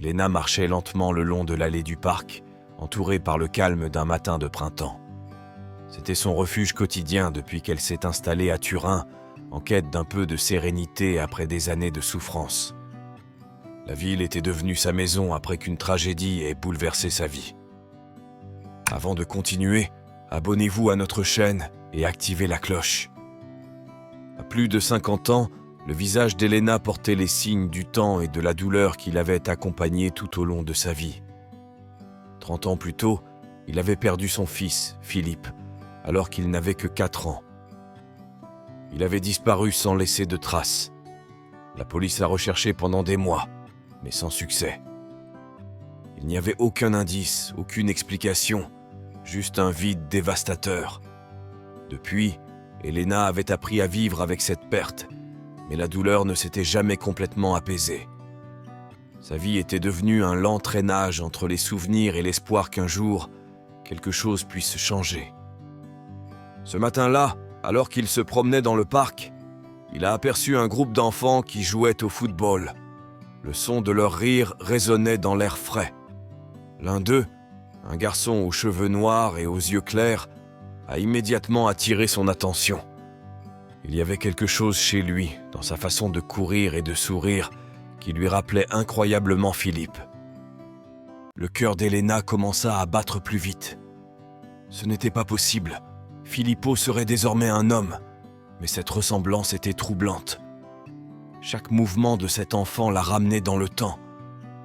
Elena marchait lentement le long de l'allée du parc, entourée par le calme d'un matin de printemps. C'était son refuge quotidien depuis qu'elle s'est installée à Turin, en quête d'un peu de sérénité après des années de souffrance. La ville était devenue sa maison après qu'une tragédie ait bouleversé sa vie. Avant de continuer, abonnez-vous à notre chaîne et activez la cloche. À plus de 50 ans, le visage d'Elena portait les signes du temps et de la douleur qui l'avaient accompagnée tout au long de sa vie. 30 ans plus tôt, il avait perdu son fils, Philippe, alors qu'il n'avait que 4 ans. Il avait disparu sans laisser de traces. La police a recherché pendant des mois, mais sans succès. Il n'y avait aucun indice, aucune explication, juste un vide dévastateur. Depuis, Elena avait appris à vivre avec cette perte, mais la douleur ne s'était jamais complètement apaisée. Sa vie était devenue un lent traînage entre les souvenirs et l'espoir qu'un jour, quelque chose puisse changer. Ce matin-là, alors qu'il se promenait dans le parc, il a aperçu un groupe d'enfants qui jouaient au football. Le son de leur rire résonnait dans l'air frais. L'un d'eux, un garçon aux cheveux noirs et aux yeux clairs, a immédiatement attiré son attention. Il y avait quelque chose chez lui, dans sa façon de courir et de sourire, qui lui rappelait incroyablement Philippe. Le cœur d'Elena commença à battre plus vite. Ce n'était pas possible. Filippo serait désormais un homme, mais cette ressemblance était troublante. Chaque mouvement de cet enfant la ramenait dans le temps,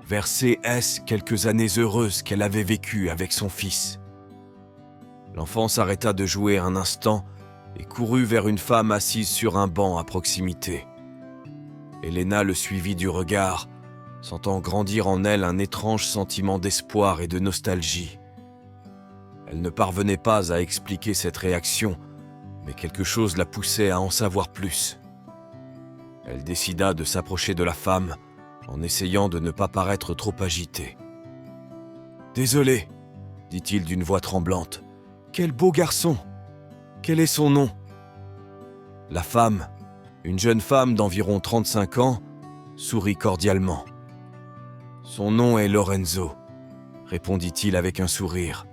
vers ces quelques années heureuses qu'elle avait vécues avec son fils. L'enfant s'arrêta de jouer un instant et courut vers une femme assise sur un banc à proximité. Elena le suivit du regard, sentant grandir en elle un étrange sentiment d'espoir et de nostalgie. Elle ne parvenait pas à expliquer cette réaction, mais quelque chose la poussait à en savoir plus. Elle décida de s'approcher de la femme, en essayant de ne pas paraître trop agitée. « Désolé, » dit-il d'une voix tremblante. « Quel beau garçon! Quel est son nom ?» La femme, une jeune femme d'environ 35 ans, sourit cordialement. « Son nom est Lorenzo, » répondit-il avec un sourire.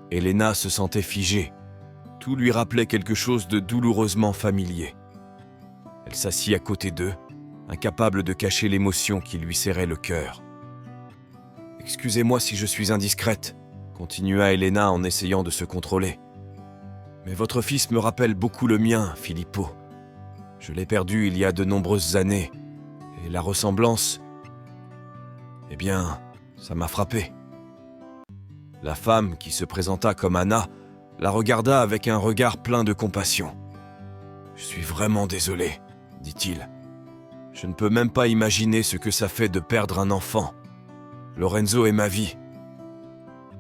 Elena se sentait figée. Tout lui rappelait quelque chose de douloureusement familier. Elle s'assit à côté d'eux, incapable de cacher l'émotion qui lui serrait le cœur. « Excusez-moi si je suis indiscrète, » continua Elena en essayant de se contrôler. « Mais votre fils me rappelle beaucoup le mien, Filippo. Je l'ai perdu il y a de nombreuses années, et la ressemblance, eh bien, ça m'a frappé. » La femme, qui se présenta comme Anna, la regarda avec un regard plein de compassion. « Je suis vraiment désolé, » dit-il. « Je ne peux même pas imaginer ce que ça fait de perdre un enfant. Lorenzo est ma vie. »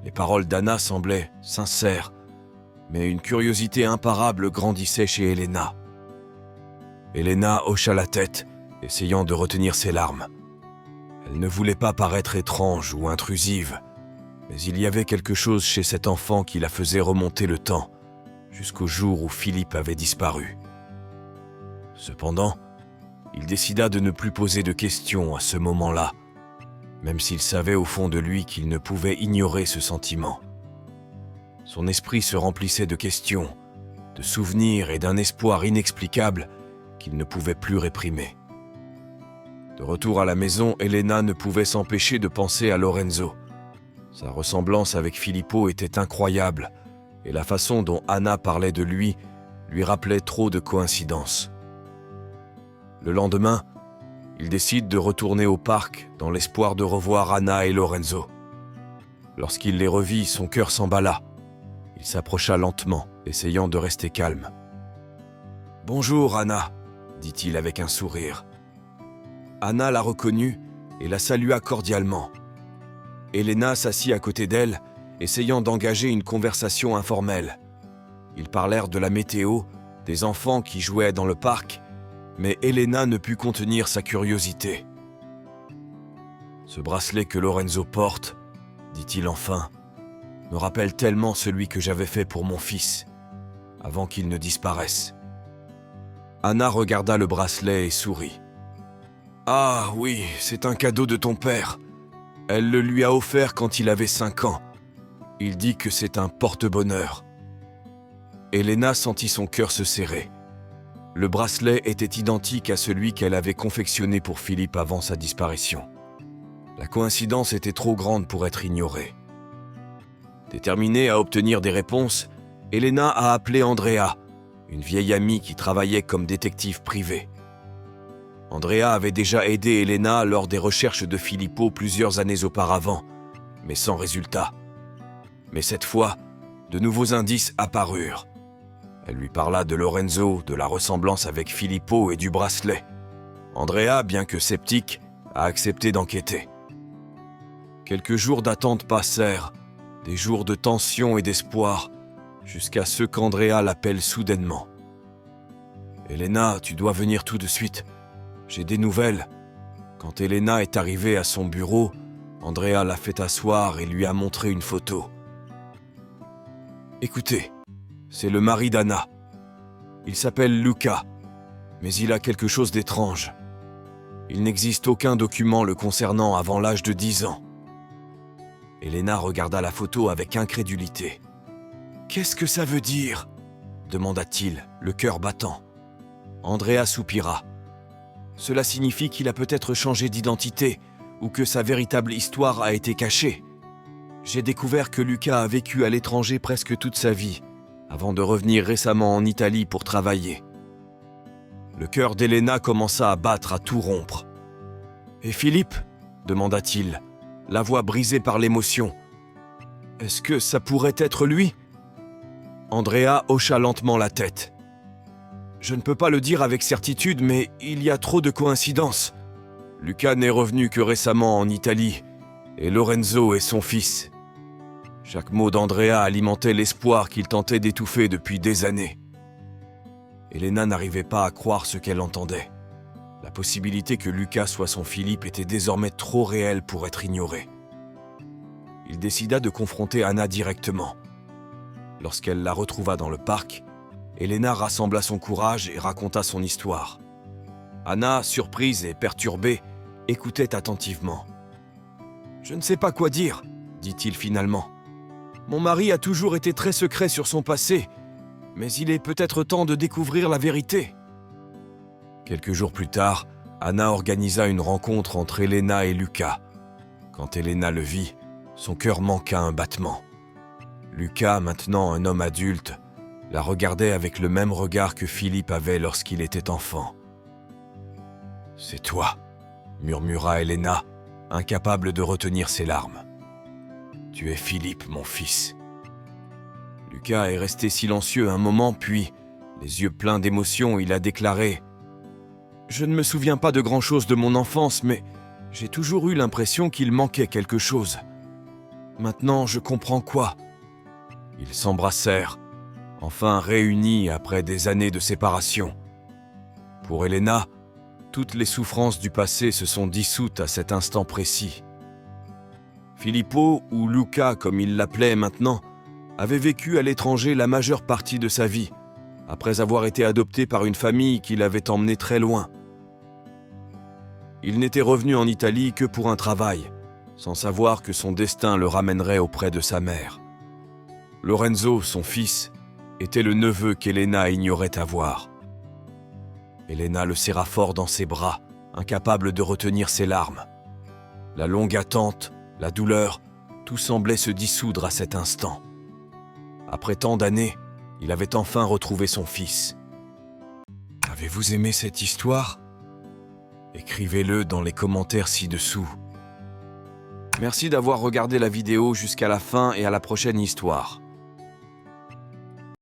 Les paroles d'Anna semblaient sincères, mais une curiosité imparable grandissait chez Elena. Elena hocha la tête, essayant de retenir ses larmes. Elle ne voulait pas paraître étrange ou intrusive, mais il y avait quelque chose chez cet enfant qui la faisait remonter le temps, jusqu'au jour où Philippe avait disparu. Cependant, il décida de ne plus poser de questions à ce moment-là, même s'il savait au fond de lui qu'il ne pouvait ignorer ce sentiment. Son esprit se remplissait de questions, de souvenirs et d'un espoir inexplicable qu'il ne pouvait plus réprimer. De retour à la maison, Elena ne pouvait s'empêcher de penser à Lorenzo. Sa ressemblance avec Filippo était incroyable, et la façon dont Anna parlait de lui rappelait trop de coïncidences. Le lendemain, il décide de retourner au parc dans l'espoir de revoir Anna et Lorenzo. Lorsqu'il les revit, son cœur s'emballa. Il s'approcha lentement, essayant de rester calme. « Bonjour, Anna », dit-il avec un sourire. Anna la reconnut et la salua cordialement. Elena s'assit à côté d'elle, essayant d'engager une conversation informelle. Ils parlèrent de la météo, des enfants qui jouaient dans le parc, mais Elena ne put contenir sa curiosité. « Ce bracelet que Lorenzo porte, » dit-il enfin, « me rappelle tellement celui que j'avais fait pour mon fils, avant qu'il ne disparaisse. » Anna regarda le bracelet et sourit. Ah oui, c'est un cadeau de ton père. Elle le lui a offert quand il avait 5 ans. Il dit que c'est un porte-bonheur. Elena sentit son cœur se serrer. Le bracelet était identique à celui qu'elle avait confectionné pour Philippe avant sa disparition. La coïncidence était trop grande pour être ignorée. Déterminée à obtenir des réponses, Elena a appelé Andrea, une vieille amie qui travaillait comme détective privé. Andrea avait déjà aidé Elena lors des recherches de Filippo plusieurs années auparavant, mais sans résultat. Mais cette fois, de nouveaux indices apparurent. Elle lui parla de Lorenzo, de la ressemblance avec Filippo et du bracelet. Andrea, bien que sceptique, a accepté d'enquêter. Quelques jours d'attente passèrent, des jours de tension et d'espoir, jusqu'à ce qu'Andrea l'appelle soudainement. « Elena, tu dois venir tout de suite. J'ai des nouvelles. » Quand Elena est arrivée à son bureau, Andrea l'a fait asseoir et lui a montré une photo. « Écoutez, c'est le mari d'Anna. Il s'appelle Luca, mais il a quelque chose d'étrange. Il n'existe aucun document le concernant avant l'âge de 10 ans. » Elena regarda la photo avec incrédulité. « Qu'est-ce que ça veut dire ?» demanda-t-il, le cœur battant. Andrea soupira. « Cela signifie qu'il a peut-être changé d'identité ou que sa véritable histoire a été cachée. J'ai découvert que Luca a vécu à l'étranger presque toute sa vie, avant de revenir récemment en Italie pour travailler. » Le cœur d'Elena commença à battre à tout rompre. « Et Philippe ?» demanda-t-il, la voix brisée par l'émotion. « Est-ce que ça pourrait être lui ?» Andrea hocha lentement la tête. « Je ne peux pas le dire avec certitude, mais il y a trop de coïncidences. Luca n'est revenu que récemment en Italie, et Lorenzo est son fils. » Chaque mot d'Andrea alimentait l'espoir qu'il tentait d'étouffer depuis des années. Elena n'arrivait pas à croire ce qu'elle entendait. La possibilité que Luca soit son Philippe était désormais trop réelle pour être ignorée. Il décida de confronter Anna directement. Lorsqu'elle la retrouva dans le parc, Elena rassembla son courage et raconta son histoire. Anna, surprise et perturbée, écoutait attentivement. « Je ne sais pas quoi dire, » dit-il finalement. « Mon mari a toujours été très secret sur son passé, mais il est peut-être temps de découvrir la vérité. » Quelques jours plus tard, Anna organisa une rencontre entre Elena et Luca. Quand Elena le vit, son cœur manqua un battement. Luca, maintenant un homme adulte, la regardait avec le même regard que Philippe avait lorsqu'il était enfant. « C'est toi, » murmura Elena, incapable de retenir ses larmes. « Tu es Philippe, mon fils. » Luca est resté silencieux un moment, puis, les yeux pleins d'émotion, il a déclaré « Je ne me souviens pas de grand-chose de mon enfance, mais j'ai toujours eu l'impression qu'il manquait quelque chose. Maintenant, je comprends quoi. » Ils s'embrassèrent, enfin réunis après des années de séparation. Pour Elena, toutes les souffrances du passé se sont dissoutes à cet instant précis. Filippo, ou Luca comme il l'appelait maintenant, avait vécu à l'étranger la majeure partie de sa vie, après avoir été adopté par une famille qui l'avait emmené très loin. Il n'était revenu en Italie que pour un travail, sans savoir que son destin le ramènerait auprès de sa mère. Lorenzo, son fils, était le neveu qu'Elena ignorait avoir. Elena le serra fort dans ses bras, incapable de retenir ses larmes. La longue attente, la douleur, tout semblait se dissoudre à cet instant. Après tant d'années, il avait enfin retrouvé son fils. Avez-vous aimé cette histoire ? Écrivez-le dans les commentaires ci-dessous. Merci d'avoir regardé la vidéo jusqu'à la fin et à la prochaine histoire.